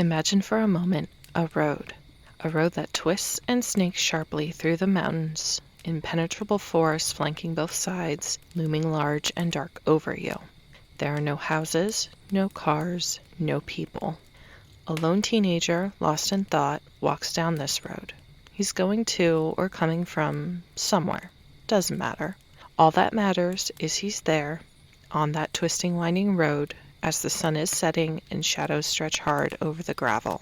Imagine for a moment a road that twists and snakes sharply through the mountains, impenetrable forests flanking both sides, looming large and dark over you. There are no houses, no cars, no people. A lone teenager, lost in thought, walks down this road. He's going to or coming from somewhere. Doesn't matter. All that matters is he's there, on that twisting, winding road, as the sun is setting and shadows stretch hard over the gravel.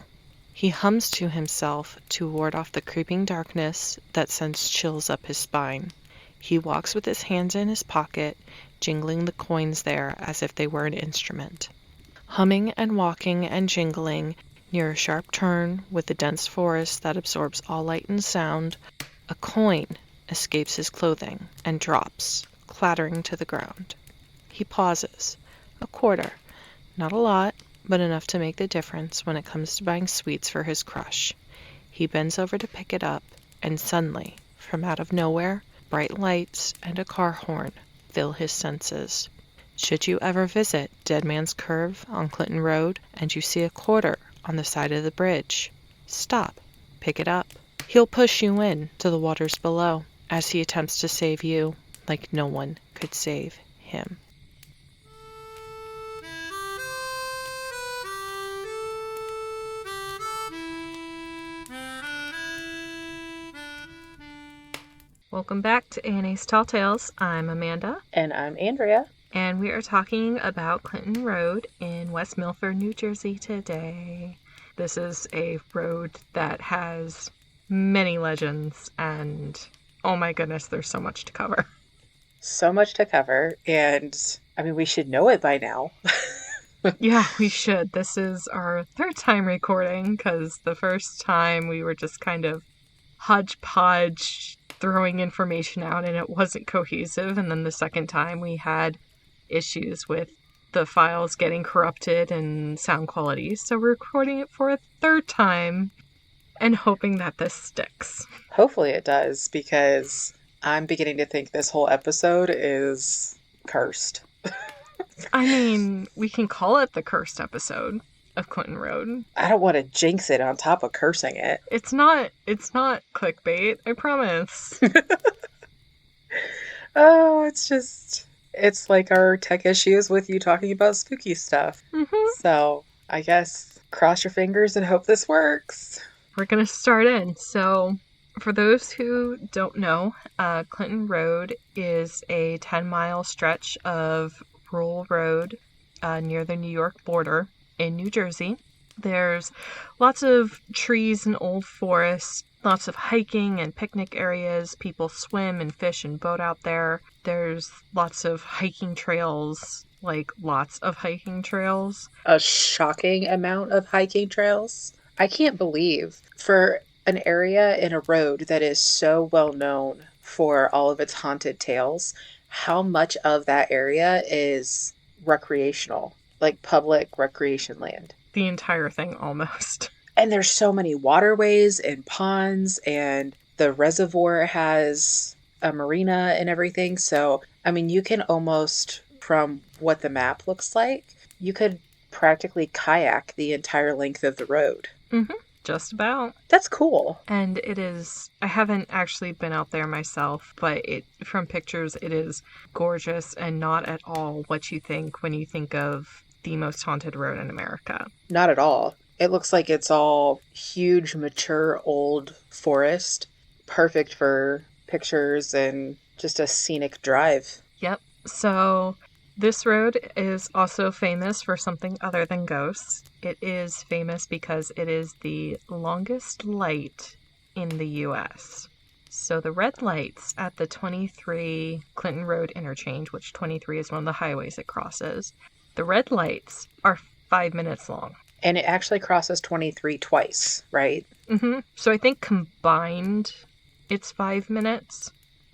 He hums to himself to ward off the creeping darkness that sends chills up his spine. He walks with his hands in his pocket, jingling the coins there as if they were an instrument. Humming and walking and jingling, near a sharp turn with the dense forest that absorbs all light and sound, a coin escapes his clothing and drops, clattering to the ground. He pauses. A quarter. Not a lot, but enough to make the difference when it comes to buying sweets for his crush. He bends over to pick it up, and suddenly, from out of nowhere, bright lights and a car horn fill his senses. Should you ever visit Dead Man's Curve on Clinton Road and you see a quarter on the side of the bridge, stop, pick it up. He'll push you in to the waters below as he attempts to save you like no one could save him. Welcome back to A&A's Tall Tales. I'm Amanda. And I'm Andrea. And we are talking about Clinton Road in West Milford, New Jersey today. This is a road that has many legends, and oh my goodness, there's so much to cover. So much to cover, and I mean, we should know it by now. Yeah, we should. This is our third time recording, because the first time we were just kind of hodgepodge throwing information out and it wasn't cohesive, and then the second time we had issues with the files getting corrupted and sound quality, so we're recording it for a third time and hoping that this sticks. Hopefully it does, because I'm beginning to think this whole episode is cursed. I mean, we can call it the cursed episode of Clinton Road. I don't want to jinx it on top of cursing it. It's not clickbait, I promise. Oh, it's like our tech issues with you talking about spooky stuff. Mm-hmm. So I guess cross your fingers and hope this works. We're going to start in. So for those who don't know, Clinton Road is a 10-mile stretch of rural road near the New York border in New Jersey. There's lots of trees and old forests, lots of hiking and picnic areas. People swim and fish and boat out there. There's lots of hiking trails, like lots of hiking trails. A shocking amount of hiking trails. I can't believe for an area in a road that is so well known for all of its haunted tales, how much of that area is recreational, like public recreation land. The entire thing, almost. And there's so many waterways and ponds, and the reservoir has a marina and everything. So, I mean, you can almost, from what the map looks like, you could practically kayak the entire length of the road. Mm-hmm. Just about. That's cool. And it is, I haven't actually been out there myself, but from pictures, it is gorgeous and not at all what you think when you think of the most haunted road in America. Not at all. It looks like it's all huge, mature, old forest. Perfect for pictures and just a scenic drive. Yep. So this road is also famous for something other than ghosts. It is famous because it is the longest light in the U.S. So the red lights at the 23 Clinton Road interchange, which 23 is one of the highways it crosses, the red lights are 5 minutes long. And it actually crosses 23 twice, right? Mm-hmm. So I think combined, it's 5 minutes.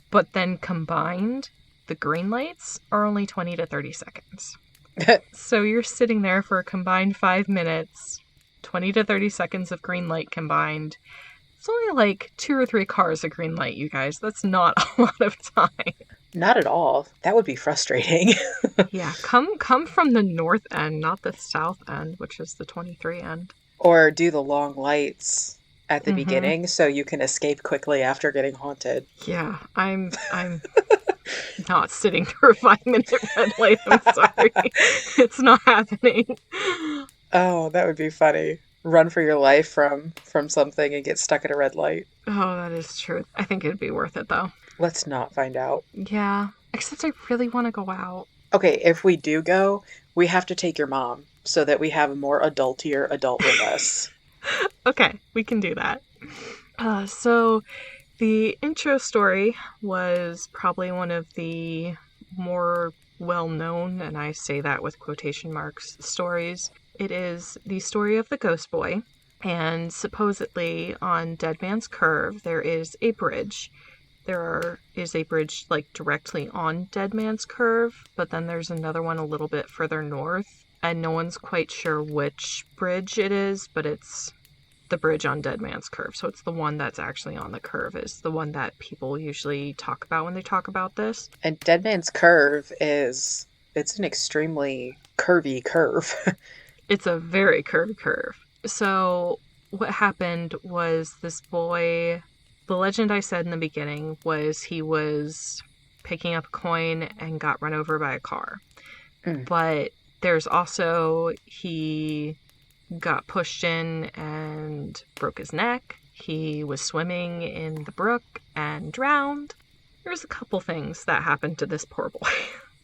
But then combined, the green lights are only 20 to 30 seconds. So you're sitting there for a combined 5 minutes, 20 to 30 seconds of green light combined. It's only like 2 or 3 cars of green light, you guys. That's not a lot of time. Not at all. That would be frustrating. Yeah, come from the north end, not the south end, which is the 23 end. Or do the long lights at the Mm-hmm. beginning so you can escape quickly after getting haunted. Yeah, I'm not sitting through a 5 minute red light. I'm sorry. It's not happening. Oh, that would be funny. Run for your life from something and get stuck at a red light. Oh, that is true. I think it'd be worth it though. Let's not find out. Yeah. Except I really want to go out. Okay, if we do go, we have to take your mom so that we have a more adultier adult with us. Okay, we can do that. So the intro story was probably one of the more well known, and I say that with quotation marks, stories. It is the story of the Ghost Boy, and supposedly on Dead Man's Curve there is a bridge. Is a bridge like directly on Dead Man's Curve, but then there's another one a little bit further north, and no one's quite sure which bridge it is, but it's the bridge on Dead Man's Curve. So it's the one that's actually on the curve, is the one that people usually talk about when they talk about this. And Dead Man's Curve it's an extremely curvy curve. It's a very curvy curve. So what happened was this boy, the legend I said in the beginning was he was picking up a coin and got run over by a car. Mm. But there's also he got pushed in and broke his neck. He was swimming in the brook and drowned. There's a couple things that happened to this poor boy.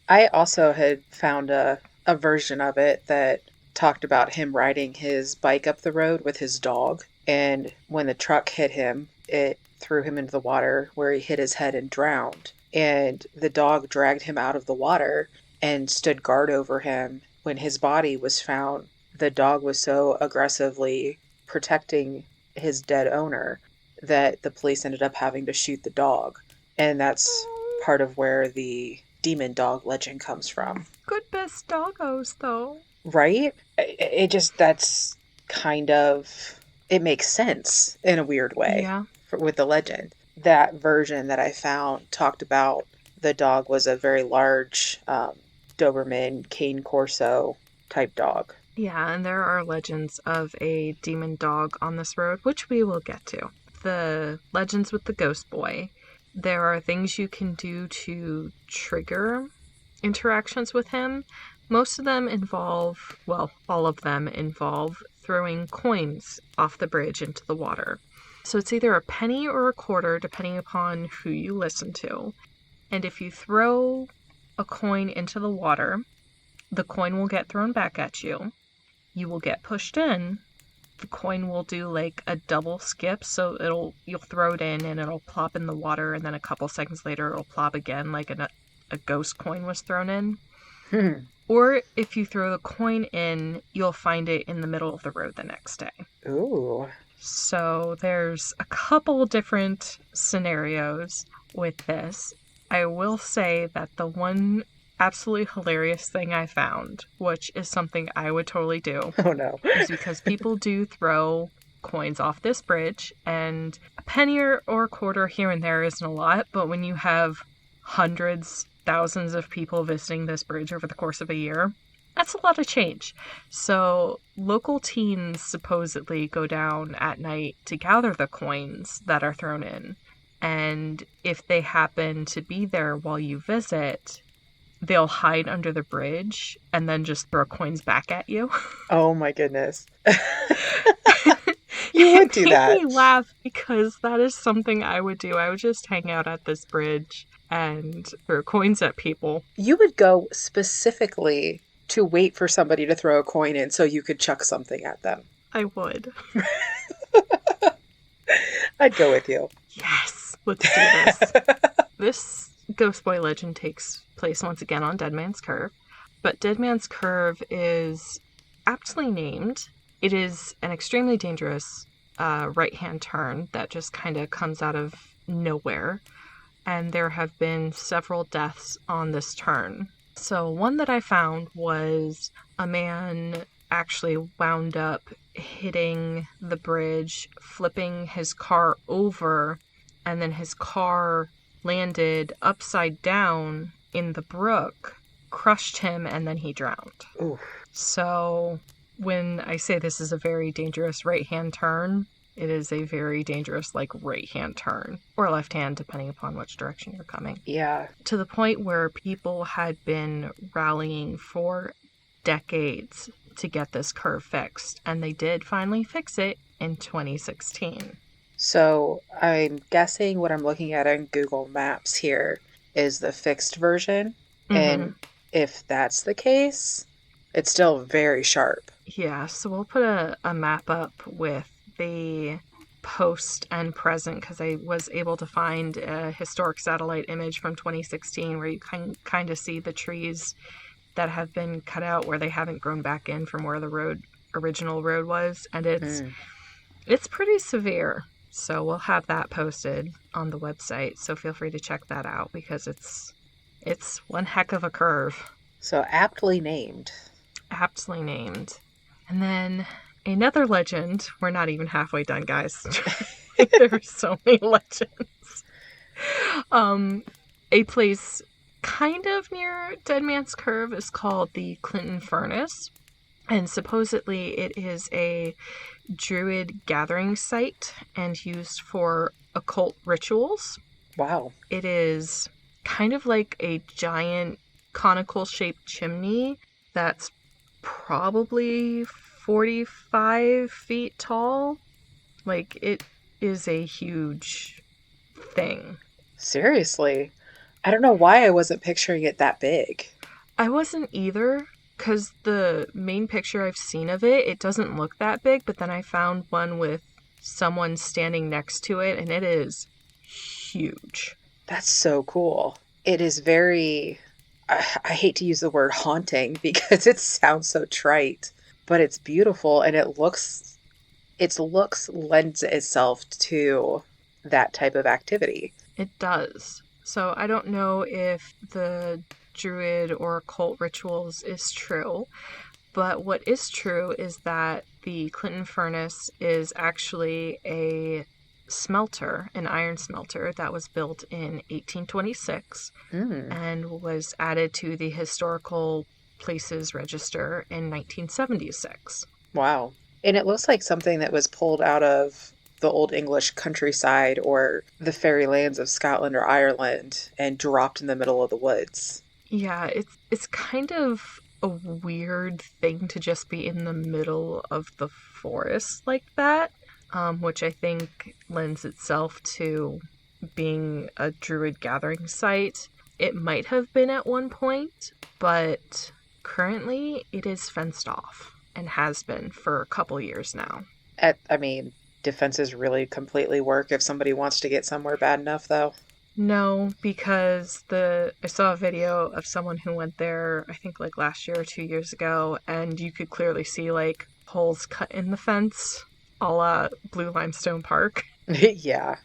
I also had found a version of it that talked about him riding his bike up the road with his dog. And when the truck hit him, it threw him into the water where he hit his head and drowned. And the dog dragged him out of the water and stood guard over him when his body was found. The dog was so aggressively protecting his dead owner that the police ended up having to shoot the dog. And that's part of where the demon dog legend comes from. Good best doggos, though. Right? It just, that's kind of, it makes sense in a weird way. Yeah. With the legend. That version that I found talked about the dog was a very large Doberman Cane Corso type dog. Yeah, and there are legends of a demon dog on this road, which we will get to. The legends with the Ghost Boy. There are things you can do to trigger interactions with him. Most of them involve, well, all of them involve throwing coins off the bridge into the water. So it's either a penny or a quarter, depending upon who you listen to. And if you throw a coin into the water, the coin will get thrown back at you. You will get pushed in. The coin will do like a double skip, so you'll throw it in and it'll plop in the water, and then a couple seconds later it'll plop again like a ghost coin was thrown in. Or if you throw the coin in, you'll find it in the middle of the road the next day. Ooh. So there's a couple different scenarios with this. I will say that the one absolutely hilarious thing I found, which is something I would totally do, Oh no. is because people do throw coins off this bridge, and a penny or a quarter here and there isn't a lot, but when you have hundreds, thousands of people visiting this bridge over the course of a year, that's a lot of change. So local teens supposedly go down at night to gather the coins that are thrown in. And if they happen to be there while you visit, they'll hide under the bridge and then just throw coins back at you. Oh my goodness. You would do that. It made me laugh because that is something I would do. I would just hang out at this bridge and throw coins at people. You would go specifically to wait for somebody to throw a coin in so you could chuck something at them. I would. I'd go with you. Yes, let's do this. This Ghost Boy legend takes place once again on Dead Man's Curve, but Dead Man's Curve is aptly named. It is an extremely dangerous right-hand turn that just kind of comes out of nowhere, and there have been several deaths on this turn. So one that I found was a man actually wound up hitting the bridge, flipping his car over, and then his car landed upside down in the brook, crushed him, and then he drowned. Ooh. So when I say this is a very dangerous right-hand turn, it is a very dangerous, like, right-hand turn. Or left-hand, depending upon which direction you're coming. Yeah. To the point where people had been rallying for decades to get this curve fixed. And they did finally fix it in 2016. So I'm guessing what I'm looking at on Google Maps here is the fixed version. Mm-hmm. And if that's the case, it's still very sharp. Yeah, so we'll put a map up with the post and present because I was able to find a historic satellite image from 2016 where you can kind of see the trees that have been cut out where they haven't grown back in from where the original road was, and it's pretty severe. So we'll have that posted on the website, so feel free to check that out because it's one heck of a curve. So aptly named. Aptly named. And then another legend. We're not even halfway done, guys. There are so many legends. A place kind of near Dead Man's Curve is called the Clinton Furnace. And supposedly it is a druid gathering site and used for occult rituals. Wow. It is kind of like a giant conical shaped chimney that's probably 45 feet tall. Like, it is a huge thing. Seriously. I don't know why I wasn't picturing it that big. I wasn't either, because the main picture I've seen of it, it doesn't look that big, but then I found one with someone standing next to it, and it is huge. That's so cool. It is very, I hate to use the word haunting because it sounds so trite, but it's beautiful and its looks lends itself to that type of activity. It does. So I don't know if the druid or occult rituals is true, but what is true is that the Clinton Furnace is actually a smelter, an iron smelter that was built in 1826 and was added to the Historical Places Register in 1976. Wow. And it looks like something that was pulled out of the old English countryside or the fairy lands of Scotland or Ireland and dropped in the middle of the woods. Yeah, it's kind of a weird thing to just be in the middle of the forest like that, which I think lends itself to being a druid gathering site. It might have been at one point, but currently it is fenced off and has been for a couple years now. I mean, defenses really completely work if somebody wants to get somewhere bad enough, though. No, because I saw a video of someone who went there, I think like last year or 2 years ago, and you could clearly see like holes cut in the fence, a la Blue Limestone Park. Yeah.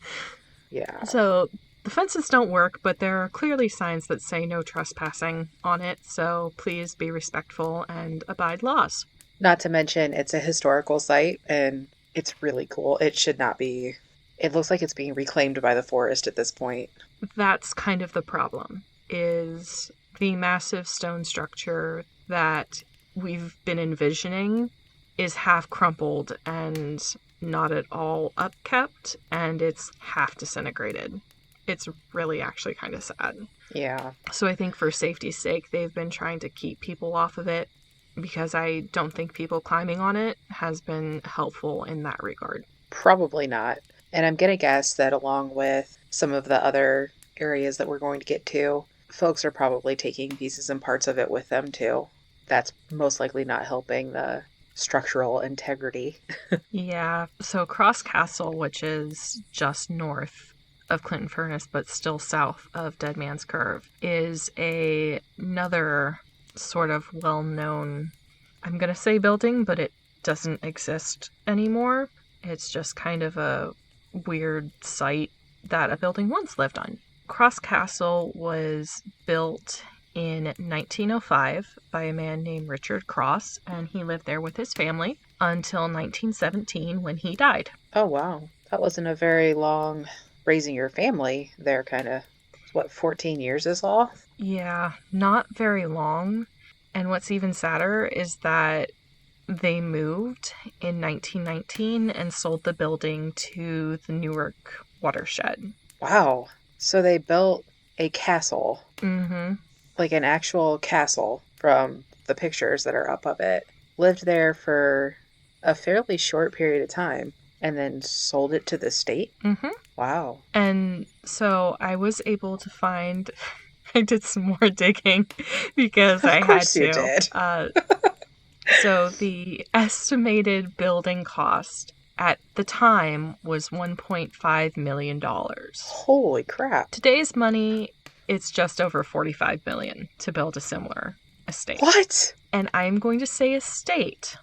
Yeah. So the fences don't work, but there are clearly signs that say no trespassing on it, so please be respectful and abide laws. Not to mention, it's a historical site and it's really cool. It should not be. It looks like it's being reclaimed by the forest at this point. That's kind of the problem, is the massive stone structure that we've been envisioning is half crumpled and not at all upkept, and it's half disintegrated. It's really actually kind of sad. Yeah. So I think for safety's sake, they've been trying to keep people off of it because I don't think people climbing on it has been helpful in that regard. Probably not. And I'm going to guess that along with some of the other areas that we're going to get to, folks are probably taking pieces and parts of it with them too. That's most likely not helping the structural integrity. Yeah, so Cross Castle, which is just north of Clinton Furnace but still south of Dead Man's Curve, is another sort of well-known, I'm going to say building, but it doesn't exist anymore. It's just kind of a weird site that a building once lived on. Cross Castle was built in 1905 by a man named Richard Cross, and he lived there with his family until 1917 when he died. Oh, wow. That wasn't a very long raising your family there, kind of. What, 14 years is all? Yeah, not very long. And what's even sadder is that They moved in 1919 and sold the building to the Newark watershed. Wow. So they built a castle, Mm-hmm. like an actual castle from the pictures that are up of it. Lived there for a fairly short period of time and then sold it to the state. Mm-hmm. Wow. And so I was able to find, I did some more digging because Of I had course you to. did. So the estimated building cost at the time was $1.5 million. Holy crap. Today's money, it's just over $45 million to build a similar estate. What? And I'm going to say estate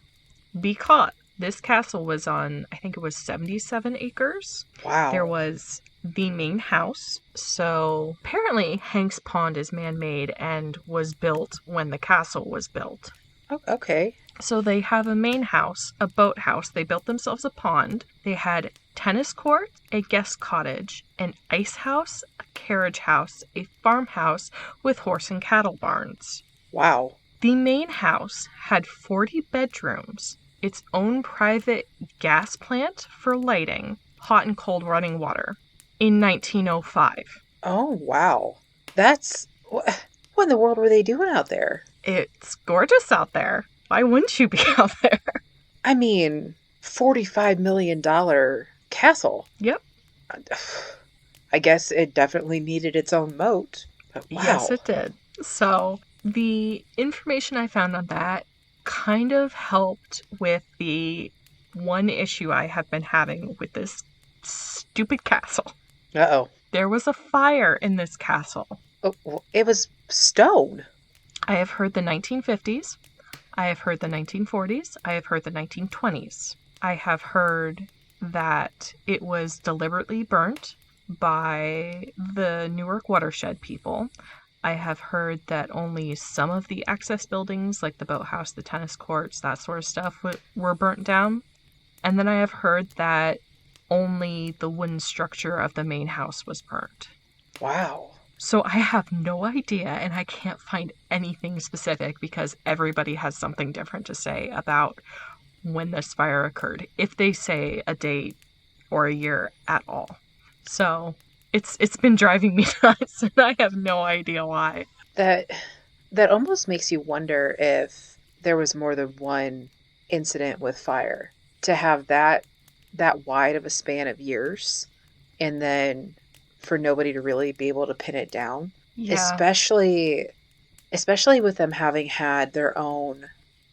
because this castle was on, I think it was 77 acres. Wow. There was the main house. So apparently Hanks Pond is man-made and was built when the castle was built. Oh, okay. So they have a main house, a boathouse. They built themselves a pond. They had tennis court, a guest cottage, an ice house, a carriage house, a farmhouse with horse and cattle barns. Wow. The main house had 40 bedrooms, its own private gas plant for lighting, hot and cold running water in 1905. Oh, wow. That's... What in the world were they doing out there? It's gorgeous out there. Why wouldn't you be out there? I mean, $45 million castle. Yep. I guess it definitely needed its own moat. But wow. Yes, it did. So the information I found on that kind of helped with the one issue I have been having with this stupid castle. Uh-oh. There was a fire in this castle. Oh, it was stone. I have heard the 1950s. I have heard the 1940s. I have heard the 1920s. I have heard that it was deliberately burnt by the Newark watershed people. I have heard that only some of the access buildings, like the boathouse, the tennis courts, that sort of stuff, were burnt down. And then I have heard that only the wooden structure of the main house was burnt. Wow. So I have no idea, and I can't find anything specific because everybody has something different to say about when this fire occurred, if they say a date or a year at all. So it's been driving me nuts, and I have no idea why. That almost makes you wonder if there was more than one incident with fire. To have that wide of a span of years, and then for nobody to really be able to pin it down. Yeah. Especially with them having had their own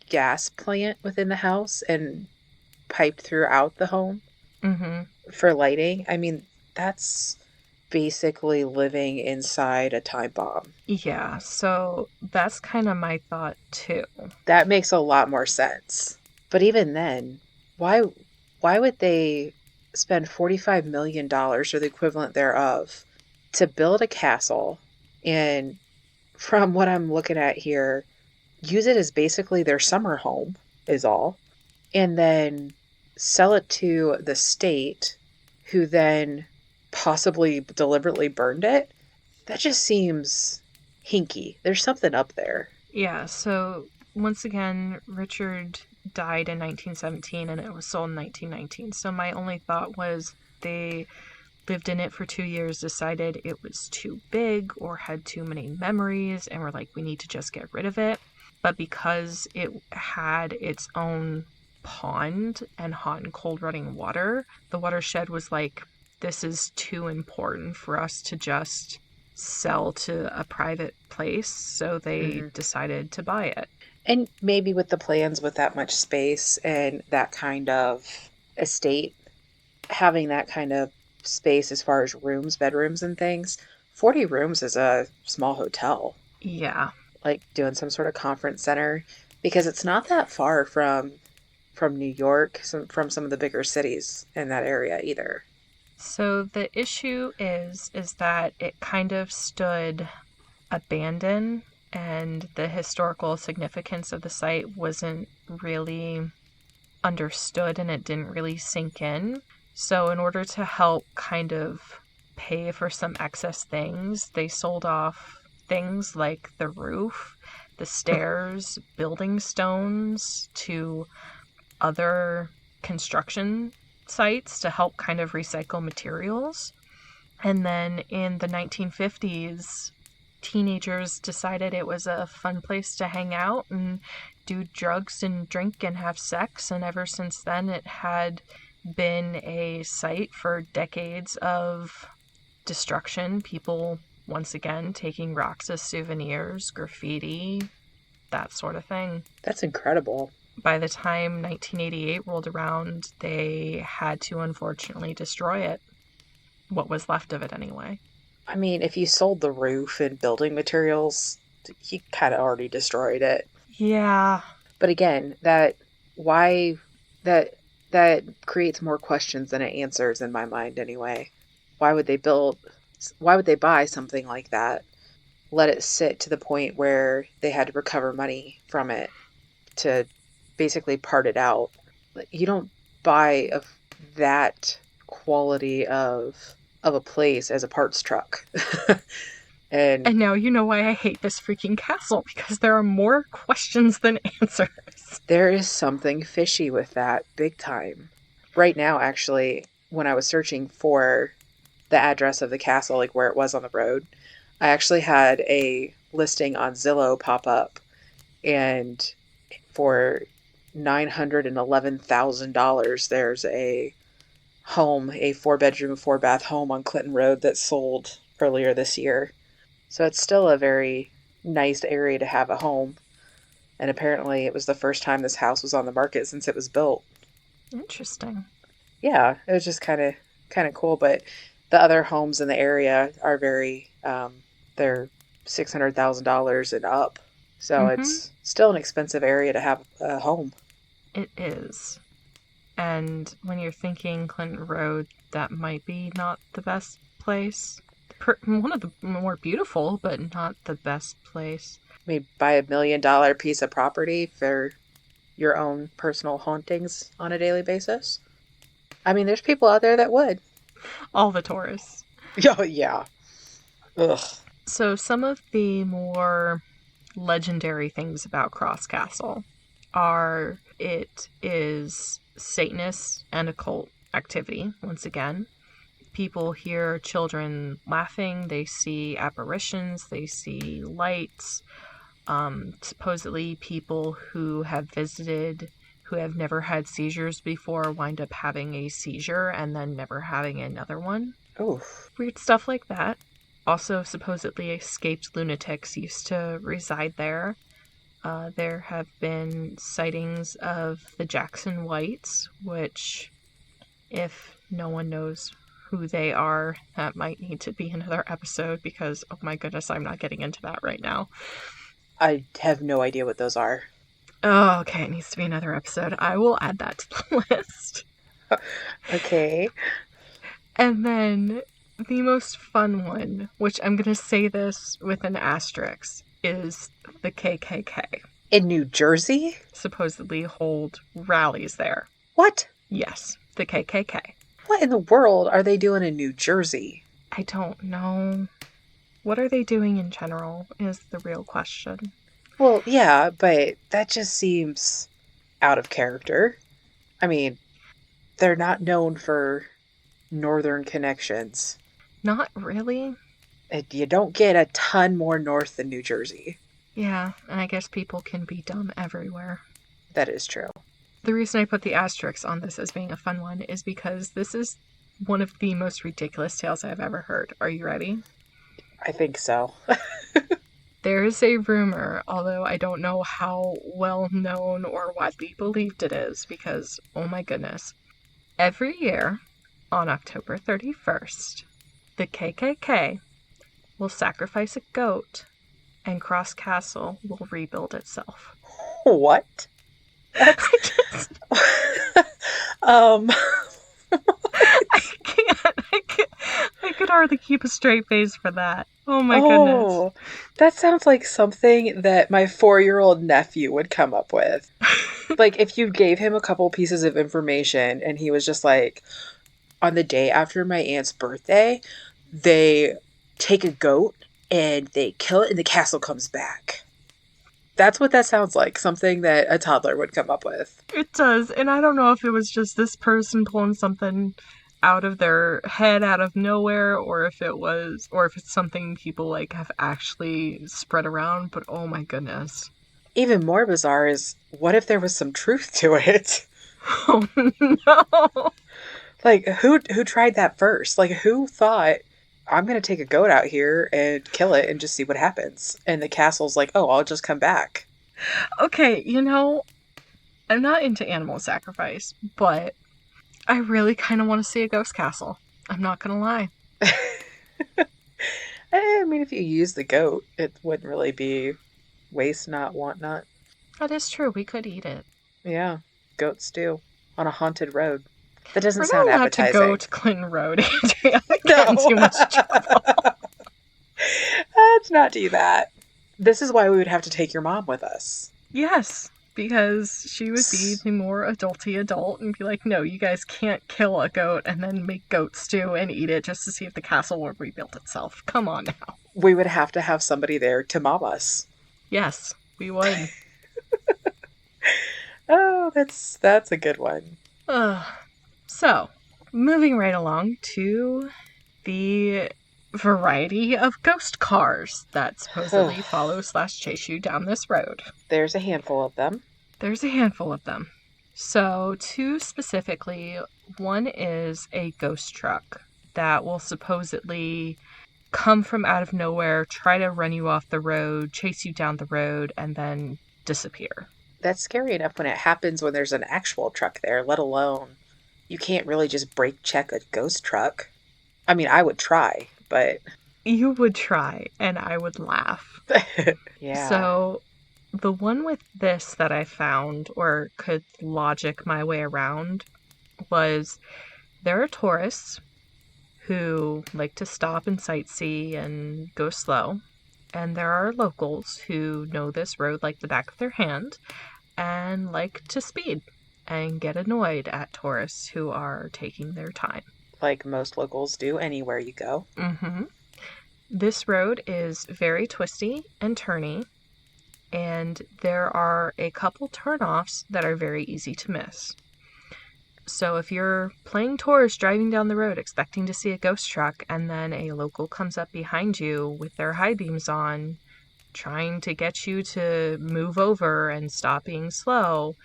gas plant within the house and piped throughout the home for lighting. I mean, that's basically living inside a time bomb. Yeah, so that's kind of my thought too. That makes a lot more sense. But even then, why would they spend $45 million or the equivalent thereof to build a castle and, from what I'm looking at here, use it as basically their summer home is all, and then sell it to the state, who then possibly deliberately burned it? That just seems hinky. There's something up there. Yeah, so once again, Richard died in 1917 and it was sold in 1919. So my only thought was they lived in it for 2 years, decided it was too big or had too many memories, and were like, we need to just get rid of it. But because it had its own pond and hot and cold running water, the watershed was like, this is too important for us to just sell to a private place. So they decided to buy it. And maybe with the plans with that much space and that kind of estate, having that kind of space as far as rooms, bedrooms and things, 40 rooms is a small hotel. Yeah. Like doing some sort of conference center, because it's not that far from New York, from some of the bigger cities in that area either. So the issue is that it kind of stood abandoned, and the historical significance of the site wasn't really understood and it didn't really sink in. So in order to help kind of pay for some excess things, they sold off things like the roof. the stairs, building stones to other construction sites to help kind of recycle materials. And then in the 1950s, teenagers decided it was a fun place to hang out and do drugs and drink and have sex. And ever since then, it had been a site for decades of destruction. People, once again, taking rocks as souvenirs, graffiti, that sort of thing. That's incredible. By the time 1988 rolled around, they had to unfortunately destroy it. What was left of it, anyway. I mean, if you sold the roof and building materials, you kind of already destroyed it. Yeah. But again, that creates more questions than it answers in my mind anyway. Why would they buy something like that? Let it sit to the point where they had to recover money from it to basically part it out. You don't buy that quality of a place as a parts truck. And now you know why I hate this freaking castle, because there are more questions than answers. There is something fishy with that, big time. Right now, actually, when I was searching for the address of the castle, like where it was on the road, I actually had a listing on Zillow pop up, and for $911,000, there's a home, a 4-bedroom, 4-bath home on Clinton Road that sold earlier this year. So it's still a very nice area to have a home. And apparently it was the first time this house was on the market since it was built. Interesting. Yeah, it was just kind of cool. But the other homes in the area are very, they're $600,000 and up. So it's still an expensive area to have a home. It is. And when you're thinking Clinton Road, that might be not the best place. One of the more beautiful, but not the best place. Maybe buy $1 million piece of property for your own personal hauntings on a daily basis. I mean, there's people out there that would. All the tourists. Oh, yeah. Ugh. So some of the more legendary things about Cross Castle are it is Satanist and occult activity, once again. People hear children laughing, they see apparitions, they see lights. Supposedly people who have visited, who have never had seizures before, wind up having a seizure and then never having another one. Oof. Weird stuff like that. Also, supposedly escaped lunatics used to reside there. There have been sightings of the Jackson Whites, which, if no one knows who they are, that might need to be another episode because, oh my goodness, I'm not getting into that right now. I have no idea what those are. Oh, okay, it needs to be another episode. I will add that to the list. Okay. And then the most fun one, which I'm going to say this with an asterisk, is the KKK. In New Jersey? Supposedly hold rallies there. What? Yes, the KKK. What in the world are they doing in New Jersey? I don't know. What are they doing in general is the real question. Well, yeah, but that just seems out of character. I mean, they're not known for northern connections. Not really. You don't get a ton more north than New Jersey. Yeah, and I guess people can be dumb everywhere. That is true. The reason I put the asterisk on this as being a fun one is because this is one of the most ridiculous tales I've ever heard. Are you ready? I think so. There is a rumor, although I don't know how well known or widely believed it is, because, oh my goodness. Every year, on October 31st, the KKK will sacrifice a goat and Cross Castle will rebuild itself. What? I could hardly keep a straight face for that. Oh my goodness. That sounds like something that my 4-year-old nephew would come up with. Like, if you gave him a couple pieces of information and he was just like, on the day after my aunt's birthday, they take a goat and they kill it and the castle comes back. That's what that sounds like. Something that a toddler would come up with. It does. And I don't know if it was just this person pulling something out of their head out of nowhere, or if it's something people like have actually spread around, but oh my goodness. Even more bizarre is what if there was some truth to it? Oh no. Like who tried that first? Like who thought I'm gonna take a goat out here and kill it and just see what happens? And the castle's like, oh, I'll just come back. Okay, I'm not into animal sacrifice, but I really kind of want to see a ghost castle. I'm not gonna lie. I mean, if you use the goat, it wouldn't really be waste not, want not. That is true. We could eat it. Yeah, goat stew on a haunted road. That doesn't We're sound not allowed to go appetizing. to Clinton Road, Andrea. We get in No. too much trouble. Let's not do that. This is why we would have to take your mom with us. Yes, because she would be the more adulty adult and be like, no, you guys can't kill a goat and then make goat stew and eat it just to see if the castle will rebuild itself. Come on now. We would have to have somebody there to mom us. Yes, we would. Oh, that's a good one. So, moving right along to the variety of ghost cars that supposedly follow/chase you down this road. There's a handful of them. There's a handful of them. So, two specifically, one is a ghost truck that will supposedly come from out of nowhere, try to run you off the road, chase you down the road, and then disappear. That's scary enough when it happens when there's an actual truck there, let alone you can't really just brake check a ghost truck. I mean, I would try, but You would try, and I would laugh. yeah. So, the one with this that I found, or could logic my way around, was there are tourists who like to stop and sightsee and go slow, and there are locals who know this road like the back of their hand and like to speed and get annoyed at tourists who are taking their time. Like most locals do anywhere you go. Mm-hmm. This road is very twisty and turny, and there are a couple turnoffs that are very easy to miss. So if you're playing tourist driving down the road expecting to see a ghost truck and then a local comes up behind you with their high beams on, trying to get you to move over and stop being slow,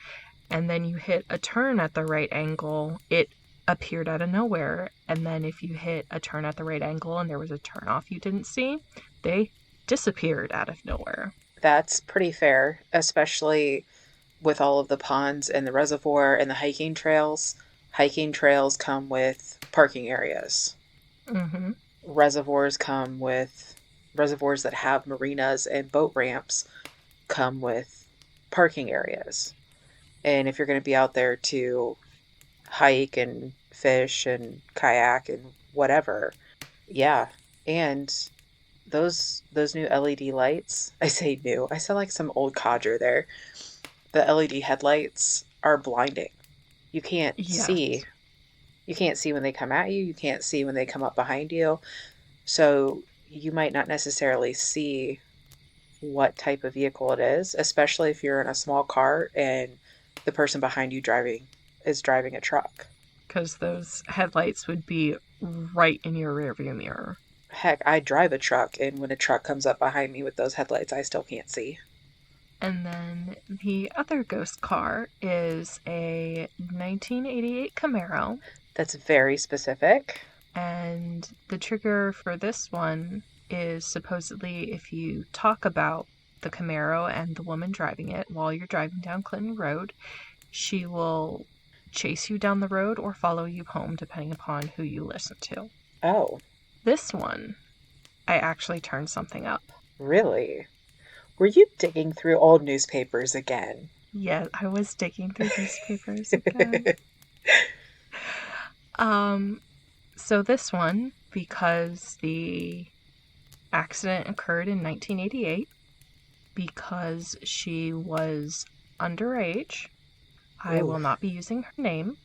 and then you hit a turn at the right angle, it appeared out of nowhere. And then if you hit a turn at the right angle and there was a turnoff you didn't see, they disappeared out of nowhere. That's pretty fair, especially with all of the ponds and the reservoir and the hiking trails. Hiking trails come with parking areas. Mm-hmm. Reservoirs come with reservoirs that have marinas and boat ramps come with parking areas. And if you're going to be out there to hike and fish and kayak and whatever, yeah. And those new LED lights, I say new, I sound like some old codger there. The LED headlights are blinding. You can't see. You can't see when they come at you. You can't see when they come up behind you. So you might not necessarily see what type of vehicle it is, especially if you're in a small car and the person behind you is driving a truck. Because those headlights would be right in your rearview mirror. Heck, I drive a truck, and when a truck comes up behind me with those headlights, I still can't see. And then the other ghost car is a 1988 Camaro. That's very specific. And the trigger for this one is supposedly if you talk about the Camaro and the woman driving it while you're driving down Clinton Road, she will chase you down the road or follow you home depending upon who you listen to. Oh. This one, I actually turned something up. Really? Were you digging through old newspapers again? Yeah, I was digging through newspapers again. So this one, because the accident occurred in 1988, because she was underage, I will not be using her name.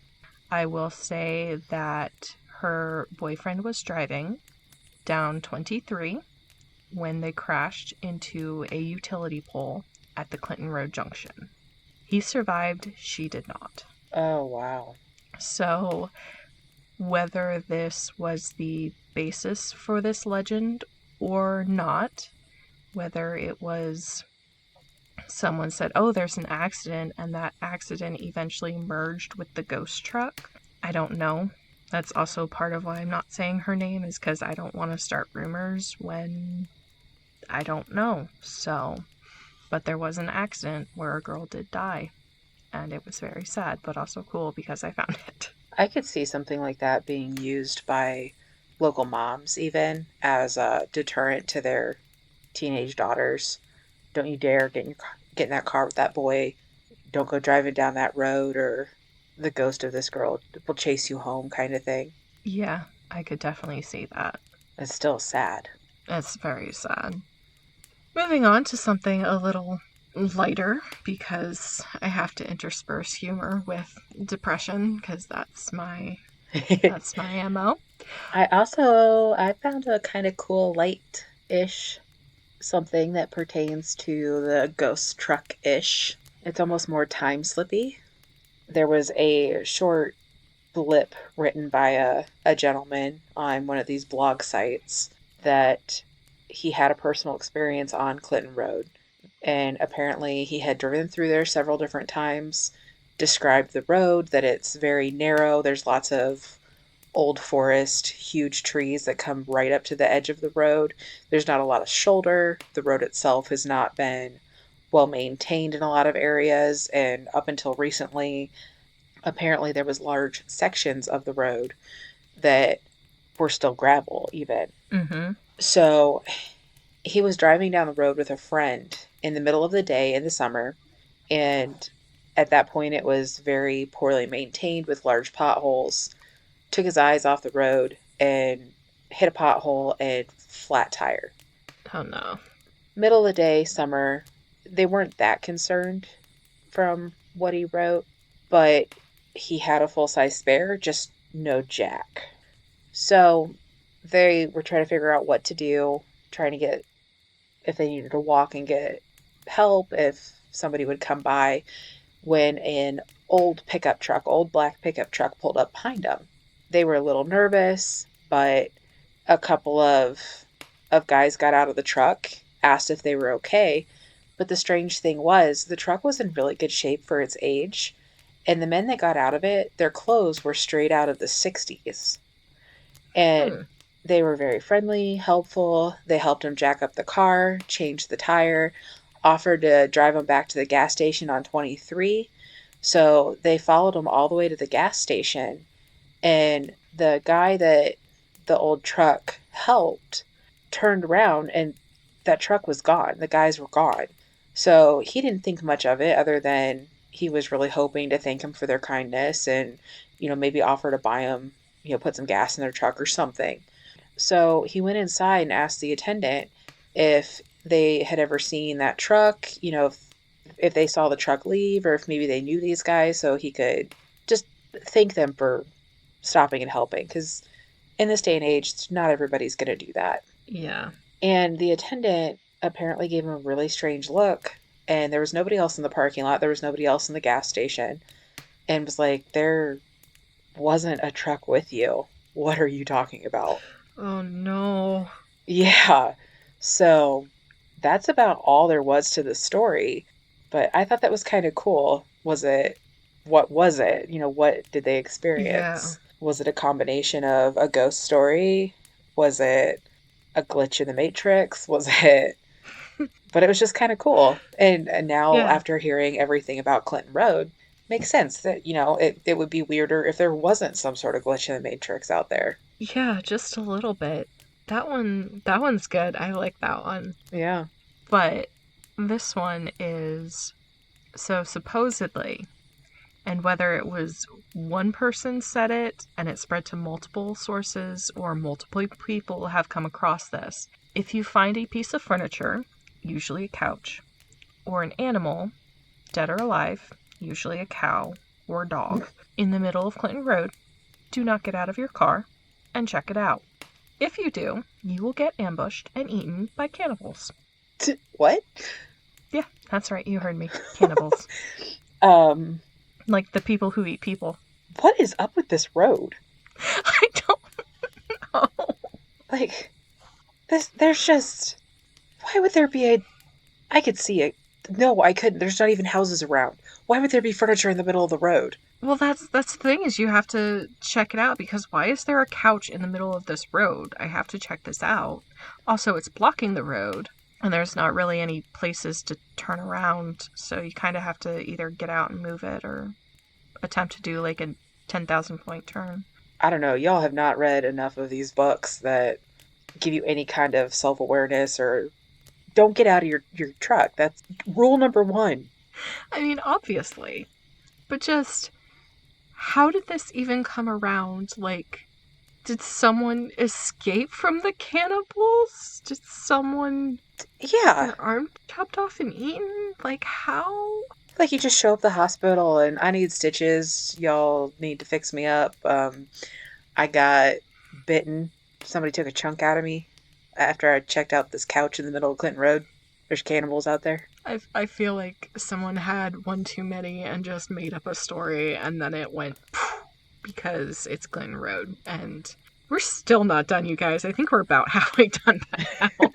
I will say that her boyfriend was driving down 23 when they crashed into a utility pole at the Clinton Road junction. He survived, she did not. Oh, wow. So, whether this was the basis for this legend or not, whether it was someone said, oh, there's an accident, and that accident eventually merged with the ghost truck, I don't know. That's also part of why I'm not saying her name, is because I don't want to start rumors when I don't know. So, but there was an accident where a girl did die, and it was very sad, but also cool because I found it. I could see something like that being used by local moms, even as a deterrent to their teenage daughters. Don't you dare get in that car with that boy. Don't go driving down that road, or the ghost of this girl will chase you home, kind of thing. Yeah, I could definitely see that. It's still sad. It's very sad. Moving on to something a little lighter, because I have to intersperse humor with depression, because that's my MO. I found a kind of cool light-ish something that pertains to the ghost truck-ish. It's almost more time slippy. There was a short blip written by a gentleman on one of these blog sites that he had a personal experience on Clinton Road. And apparently he had driven through there several different times, described the road, that it's very narrow. There's lots of old forest, huge trees that come right up to the edge of the road. There's not a lot of shoulder. The road itself has not been well maintained in a lot of areas. And up until recently, apparently there was large sections of the road that were still gravel even. Mm-hmm. So he was driving down the road with a friend in the middle of the day in the summer, and at that point it was very poorly maintained with large potholes. Took his eyes off the road and hit a pothole and flat tire. Oh no. Middle of the day, summer, they weren't that concerned from what he wrote, but he had a full-size spare, just no jack. So they were trying to figure out what to do, trying to get, if they needed to walk and get help, if somebody would come by, when an old black pickup truck pulled up behind them. They were a little nervous, but a couple of guys got out of the truck, asked if they were okay. But the strange thing was, the truck was in really good shape for its age, and the men that got out of it, their clothes were straight out of the 60s. And they were very friendly, helpful. They helped him jack up the car, change the tire, offered to drive him back to the gas station on 23. So they followed him all the way to the gas station. And the guy that the old truck helped turned around, and that truck was gone. The guys were gone. So he didn't think much of it, other than he was really hoping to thank him for their kindness and, maybe offer to buy them, put some gas in their truck or something. So he went inside and asked the attendant if they had ever seen that truck, if they saw the truck leave, or if maybe they knew these guys, so he could just thank them for stopping and helping. Because in this day and age, not everybody's going to do that. Yeah. And the attendant apparently gave him a really strange look. And there was nobody else in the parking lot. There was nobody else in the gas station. And was like, there wasn't a truck with you. What are you talking about? Oh no. Yeah. So that's about all there was to the story. But I thought that was kind of cool. What was it? What did they experience? Yeah. Was it a combination of a ghost story? Was it a glitch in the Matrix? But it was just kind of cool. And now, after hearing everything about Clinton Road, makes sense that, it would be weirder if there wasn't some sort of glitch in the Matrix out there. Yeah, just a little bit. That one's good. I like that one. Yeah. But this one is, so supposedly, and whether it was one person said it and it spread to multiple sources, or multiple people have come across this, if you find a piece of furniture, usually a couch, or an animal, dead or alive, usually a cow or a dog, in the middle of Clinton Road, do not get out of your car and check it out. If you do, you will get ambushed and eaten by cannibals. What? Yeah, that's right. You heard me. Cannibals. Um, Like the people who eat people. what is up with this road? I don't know. Like, there's just, why would there be I could see it. No, I couldn't. There's not even houses around. Why would there be furniture in the middle of the road? Well, that's the thing is you have to check it out because why is there a couch in the middle of this road? I have to check this out. Also, it's blocking the road and there's not really any places to turn around, so you kind of have to either get out and move it or attempt to do like a 10,000 point turn. I don't know. Y'all have not read enough of these books that give you any kind of self awareness or don't get out of your truck. That's rule number one. I mean, obviously, but just how did this even come around? Like, did someone escape from the cannibals? Did someone get Yeah. their arm chopped off and eaten? Like, how? Like you just show up at the hospital and I need stitches. Y'all need to fix me up. I got bitten. Somebody took a chunk out of me after I checked out this couch in the middle of Clinton Road. There's cannibals out there. I feel like someone had one too many and just made up a story and then it went because it's Glen Road. And we're still not done, you guys. I think we're about halfway done by now.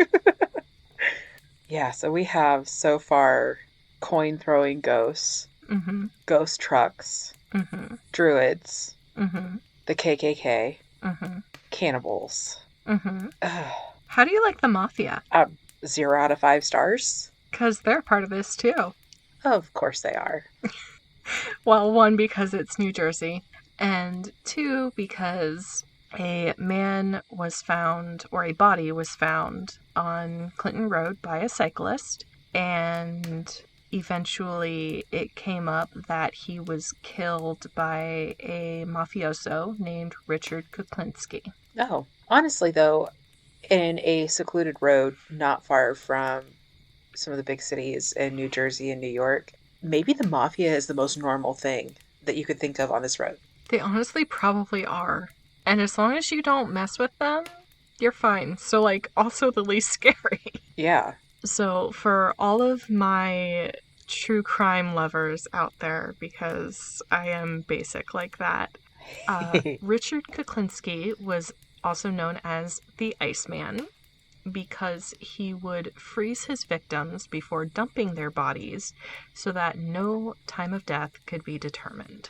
Yeah, so we have so far coin throwing ghosts, Mm-hmm. ghost trucks, Mm-hmm. druids, Mm-hmm. the KKK, Mm-hmm. cannibals. Mm-hmm. Ugh. How do you like the Mafia? 0 out of 5 stars. Because they're part of this too. Of course they are. Well, one, because it's New Jersey, and two, because a man was found, or a body was found on Clinton Road by a cyclist, and eventually it came up that he was killed by a mafioso named Richard Kuklinski. No. Honestly, though, in a secluded road not far from some of the big cities in New Jersey and New York, maybe the mafia is the most normal thing that you could think of on this road. They honestly probably are. And as long as you don't mess with them, you're fine. So, like, also the least scary. Yeah. So, for all of my true crime lovers out there, because I am basic like that, Richard Kuklinski was also known as the Iceman because he would freeze his victims before dumping their bodies so that no time of death could be determined.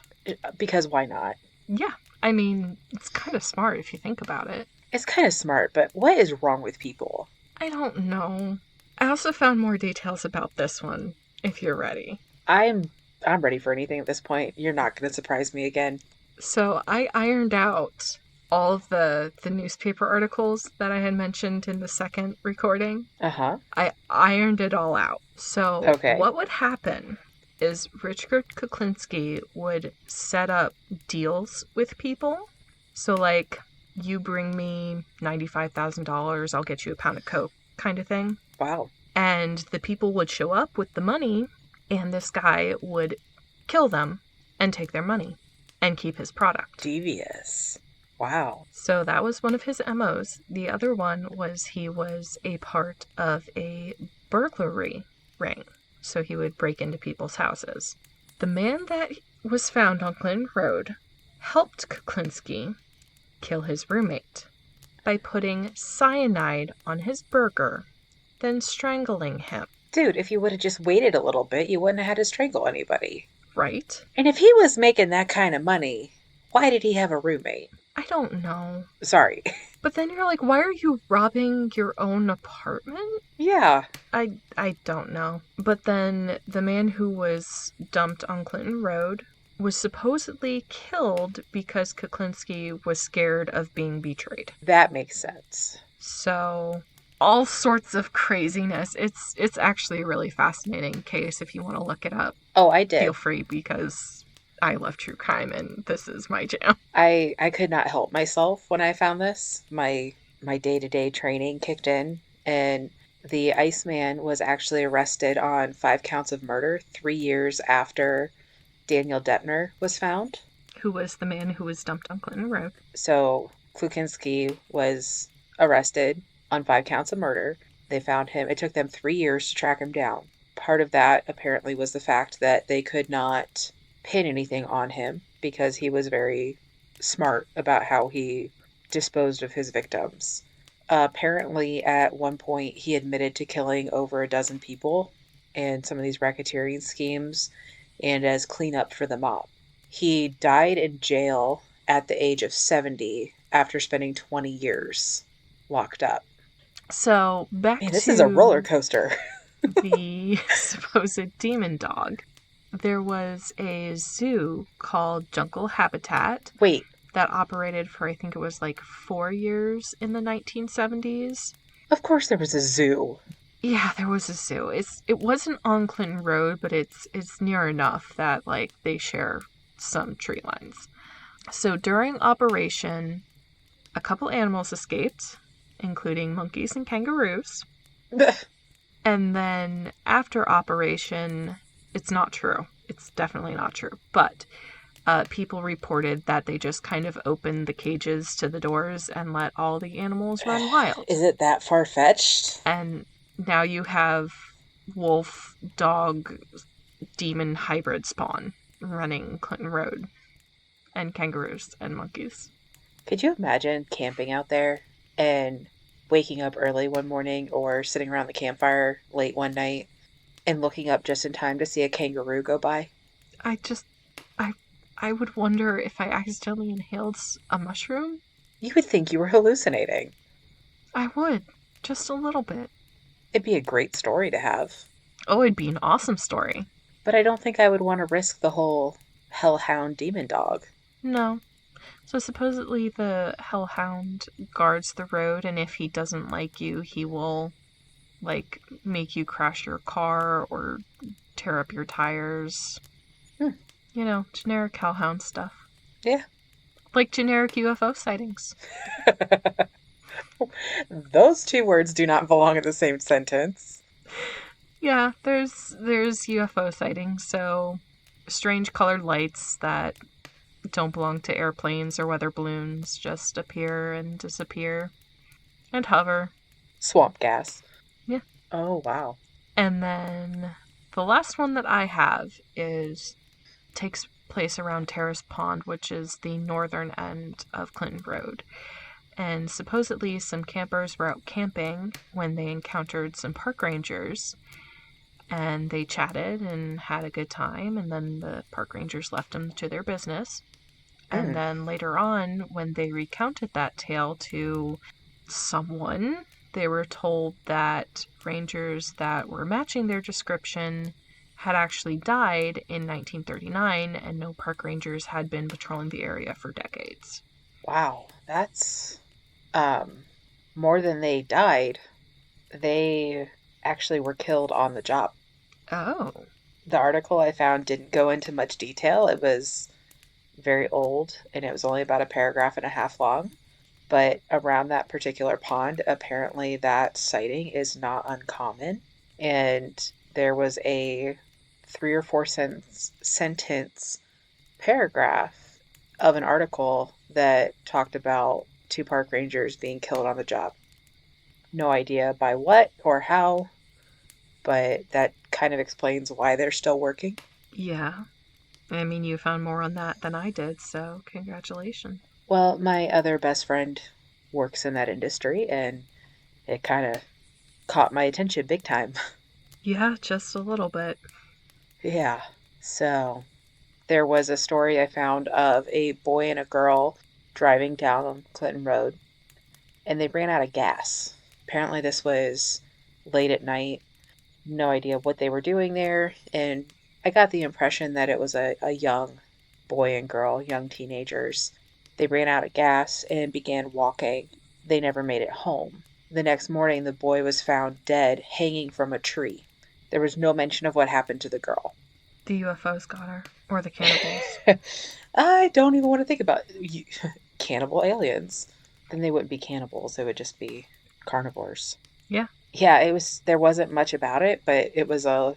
Because why not? Yeah, I mean, it's kind of smart if you think about it. It's kind of smart, but what is wrong with people? I don't know. I also found more details about this one, if you're ready. I'm ready for anything at this point. You're not going to surprise me again. So I ironed out all of the newspaper articles that I had mentioned in the second recording. Uh-huh. I ironed it all out. So Okay. what would happen is Richard Kuklinski would set up deals with people. So, like, you bring me $95,000, I'll get you a pound of Coke kind of thing. Wow. And the people would show up with the money, and this guy would kill them and take their money and keep his product. Devious. Wow. So that was one of his MOs. The other one was he was a part of a burglary ring. So he would break into people's houses. The man that was found on Clinton Road helped Kuklinski kill his roommate by putting cyanide on his burger, then strangling him. Dude, if you would have just waited a little bit, you wouldn't have had to strangle anybody. Right? And if he was making that kind of money, why did he have a roommate? I don't know. Sorry. But then you're like, why are you robbing your own apartment? Yeah. I don't know. But then the man who was dumped on Clinton Road was supposedly killed because Kuklinski was scared of being betrayed. That makes sense. So, all sorts of craziness. It's actually a really fascinating case if you want to look it up. Oh, I did. Feel free because I love true crime and this is my jam. I could not help myself when I found this. My day-to-day training kicked in, and the Iceman was actually arrested on 5 counts of murder 3 years after Daniel Deppner was found. Who was the man who was dumped on Clinton Road. So Kuklinski was arrested on 5 counts of murder. They found him. It took them 3 years to track him down. part of that apparently was the fact that they could not pin anything on him because he was very smart about how he disposed of his victims. Apparently, at one point, he admitted to killing over a dozen people in some of these racketeering schemes and as cleanup for the mob. He died in jail at the age of 70 after spending 20 years locked up. So back Man, this is a roller to coaster. the supposed demon dog. There was a zoo called Jungle Habitat Wait, that operated for, I think it was like 4 years in the 1970s. of course there was a zoo. Yeah, there was a zoo. It wasn't on Clinton Road, but it's near enough that like they share some tree lines. So during operation, a couple animals escaped, including monkeys and kangaroos. And then after operation, it's not true. It's definitely not true. But people reported that they just kind of opened the cages to the doors and let all the animals run wild. Is it that far-fetched? And now you have wolf, dog, demon hybrid spawn running Clinton Road, and kangaroos and monkeys. Could you imagine camping out there and waking up early one morning or sitting around the campfire late one night and looking up just in time to see a kangaroo go by? I I would wonder if I accidentally inhaled a mushroom. You would think you were hallucinating. I would, just a little bit. It'd be a great story to have. Oh, it'd be an awesome story. But I don't think I would want to risk the whole hellhound demon dog. No. So supposedly the hellhound guards the road, and if he doesn't like you, he will, like, make you crash your car or tear up your tires. You know, generic hellhound stuff. Yeah. Like generic UFO sightings. Those two words do not belong in the same sentence. Yeah, there's UFO sightings, so strange colored lights that don't belong to airplanes or weather balloons just appear and disappear and hover. Swamp gas. Yeah. Oh, wow. And then the last one that I have takes place around Terrace Pond, which is the northern end of Clinton Road. And supposedly some campers were out camping when they encountered some park rangers, and they chatted and had a good time, and then the park rangers left them to their business. And then later on, when they recounted that tale to someone, they were told that rangers that were matching their description had actually died in 1939, and no park rangers had been patrolling the area for decades. Wow, that's more than they died. They actually were killed on the job. Oh. The article I found didn't go into much detail. It was very old and it was only about a paragraph and a half long. But around that particular pond, apparently that sighting is not uncommon. And there was a 3 or 4 sentence paragraph of an article that talked about 2 park rangers being killed on the job. No idea by what or how, but that kind of explains why they're still working. Yeah. I mean, you found more on that than I did, so congratulations. Well, my other best friend works in that industry, and it kind of caught my attention big time. Yeah, just a little bit. Yeah. So there was a story I found of a boy and a girl driving down Clinton Road, and they ran out of gas. Apparently this was late at night. No idea what they were doing there, and I got the impression that it was a young boy and girl, young teenagers. They ran out of gas and began walking. They never made it home. The next morning, the boy was found dead, hanging from a tree. There was no mention of what happened to the girl. The UFOs got her. Or the cannibals. I don't even want to think about cannibal aliens. Then they wouldn't be cannibals. They would just be carnivores. Yeah. Yeah, there wasn't much about it, but it was a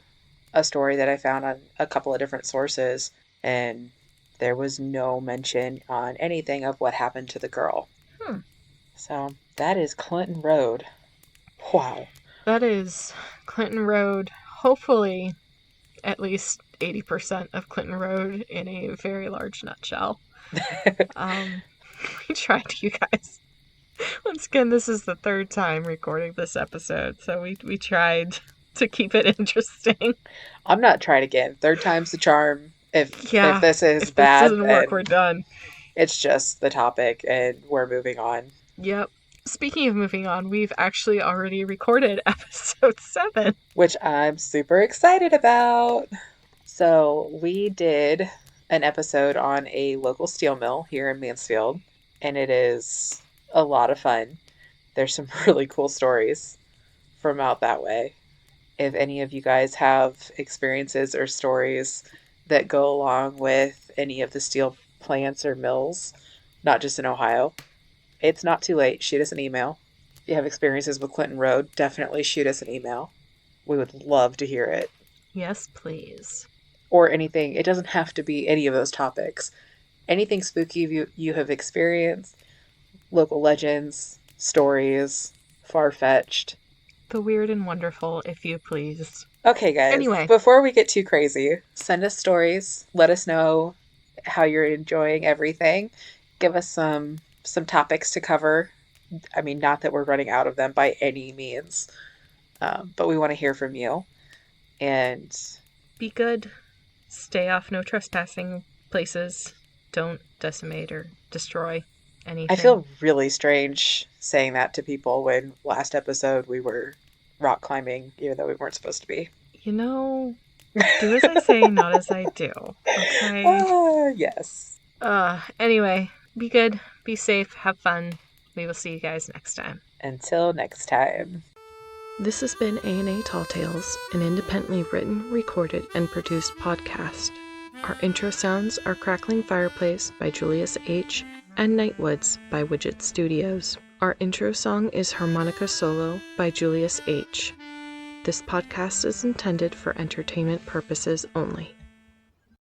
story that I found on a couple of different sources, and there was no mention on anything of what happened to the girl. So that is Clinton Road. Wow. That is Clinton Road hopefully at least 80% of Clinton Road in a very large nutshell. We tried, you guys. Once again, this is the third time recording this episode, so we tried to keep it interesting. I'm not trying again. Third time's the charm. If this is if bad, this doesn't work, we're done. It's just the topic, and we're moving on. Yep. Speaking of moving on, we've actually already recorded episode 7. Which I'm super excited about. So we did an episode on a local steel mill here in Mansfield, and it is a lot of fun. There's some really cool stories from out that way. If any of you guys have experiences or stories that go along with any of the steel plants or mills, not just in Ohio, it's not too late. Shoot us an email. If you have experiences with Clinton Road, definitely shoot us an email. We would love to hear it. Yes, please. Or anything. It doesn't have to be any of those topics. Anything spooky you have experienced, local legends, stories, far-fetched. The weird and wonderful, if you please. Okay, guys. Anyway. Before we get too crazy, send us stories. Let us know how you're enjoying everything. Give us some topics to cover. I mean, not that we're running out of them by any means, but we want to hear from you. And be good. Stay off no trespassing places. Don't decimate or destroy anything. I feel really strange saying that to people when last episode we were rock climbing, even though we weren't supposed to be. You know, do as I say, not as I do. Okay? Yes. Anyway, be good, be safe, have fun. We will see you guys next time. Until next time. This has been A&A Tall Tales, an independently written, recorded, and produced podcast. Our intro sounds are Crackling Fireplace by Julius H. and Nightwoods by Widget Studios. Our intro song is Harmonica Solo by Julius H. This podcast is intended for entertainment purposes only.